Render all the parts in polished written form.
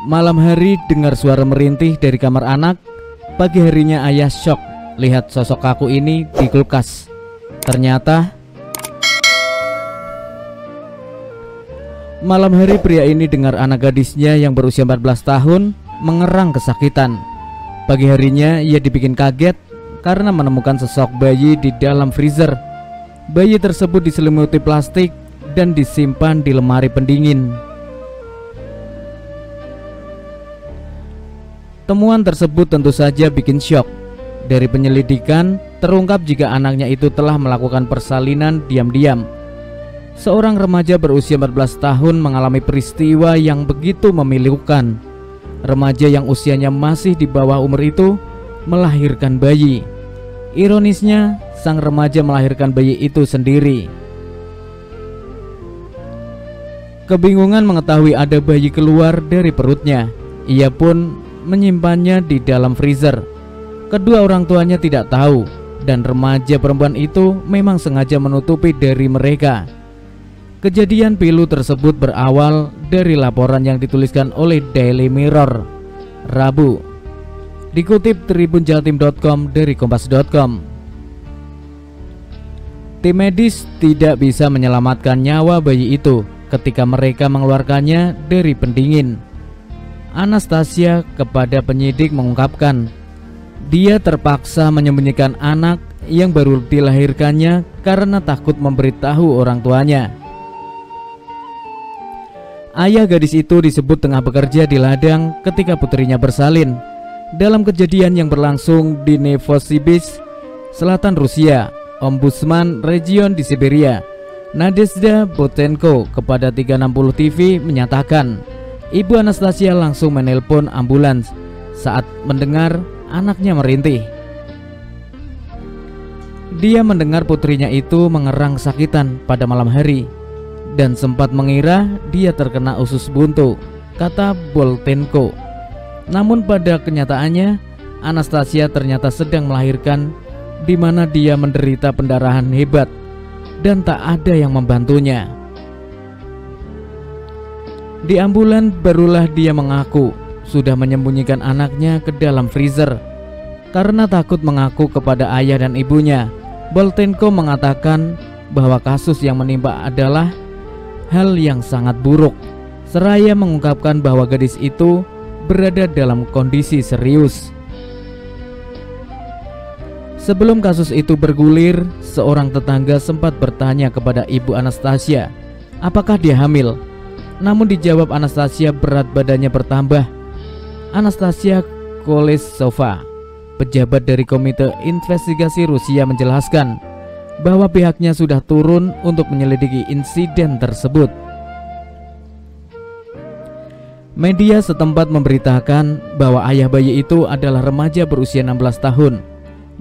Malam hari dengar suara merintih dari kamar anak. Pagi harinya ayah syok lihat sosok kaku ini di kulkas. Ternyata malam hari pria ini dengar anak gadisnya yang berusia 14 tahun mengerang kesakitan. Pagi harinya ia dibikin kaget karena menemukan sosok bayi di dalam freezer. Bayi tersebut diselimuti plastik dan disimpan di lemari pendingin. Temuan tersebut tentu saja bikin syok. Dari penyelidikan, terungkap jika anaknya itu telah melakukan persalinan diam-diam. Seorang remaja berusia 14 tahun mengalami peristiwa yang begitu memilukan. Remaja yang usianya masih di bawah umur itu melahirkan bayi. Ironisnya, sang remaja melahirkan bayi itu sendiri. Kebingungan mengetahui ada bayi keluar dari perutnya, ia pun menyimpannya di dalam freezer. Kedua orang tuanya tidak tahu, dan remaja perempuan itu memang sengaja menutupi dari mereka. Kejadian pilu tersebut berawal dari laporan yang dituliskan oleh Daily Mirror Rabu. Dikutip tribunjatim.com dari kompas.com. Tim medis tidak bisa menyelamatkan nyawa bayi itu ketika mereka mengeluarkannya dari pendingin. Anastasia kepada penyidik mengungkapkan, dia terpaksa menyembunyikan anak yang baru dilahirkannya karena takut memberitahu orang tuanya. Ayah gadis itu disebut tengah bekerja di ladang ketika putrinya bersalin. Dalam kejadian yang berlangsung di Novosibirsk, selatan Rusia, Ombudsman Region di Siberia, Nadezhda Botenko kepada 360 TV menyatakan, Ibu Anastasia langsung menelpon ambulans saat mendengar anaknya merintih. Dia mendengar putrinya itu mengerang kesakitan pada malam hari dan sempat mengira dia terkena usus buntu, kata Boltenko. Namun pada kenyataannya, Anastasia ternyata sedang melahirkan, di mana dia menderita pendarahan hebat dan tak ada yang membantunya. Di ambulan barulah dia mengaku sudah menyembunyikan anaknya ke dalam freezer karena takut mengaku kepada ayah dan ibunya. Boltenko mengatakan bahwa kasus yang menimpa adalah hal yang sangat buruk, seraya mengungkapkan bahwa gadis itu berada dalam kondisi serius. Sebelum kasus itu bergulir, seorang tetangga sempat bertanya kepada ibu Anastasia apakah dia hamil. Namun dijawab Anastasia berat badannya bertambah. Anastasia Kolesova, pejabat dari Komite Investigasi Rusia, menjelaskan bahwa pihaknya sudah turun untuk menyelidiki insiden tersebut. Media setempat memberitakan bahwa ayah bayi itu adalah remaja berusia 16 tahun,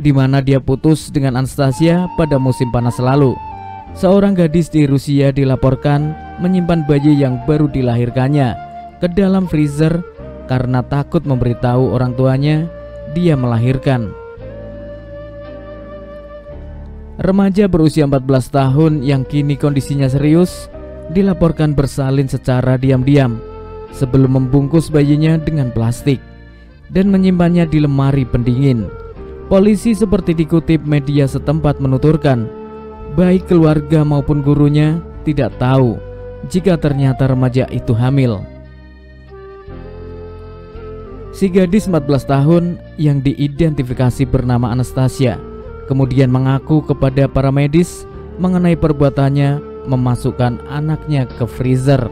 di mana dia putus dengan Anastasia pada musim panas lalu. Seorang gadis di Rusia dilaporkan menyimpan bayi yang baru dilahirkannya ke dalam freezer karena takut memberitahu orang tuanya dia melahirkan. Remaja berusia 14 tahun yang kini kondisinya serius dilaporkan bersalin secara diam-diam sebelum membungkus bayinya dengan plastik dan menyimpannya di lemari pendingin. Polisi seperti dikutip media setempat menuturkan, baik keluarga maupun gurunya tidak tahu jika ternyata remaja itu hamil. Si gadis 14 tahun yang diidentifikasi bernama Anastasia kemudian mengaku kepada para medis mengenai perbuatannya memasukkan anaknya ke freezer.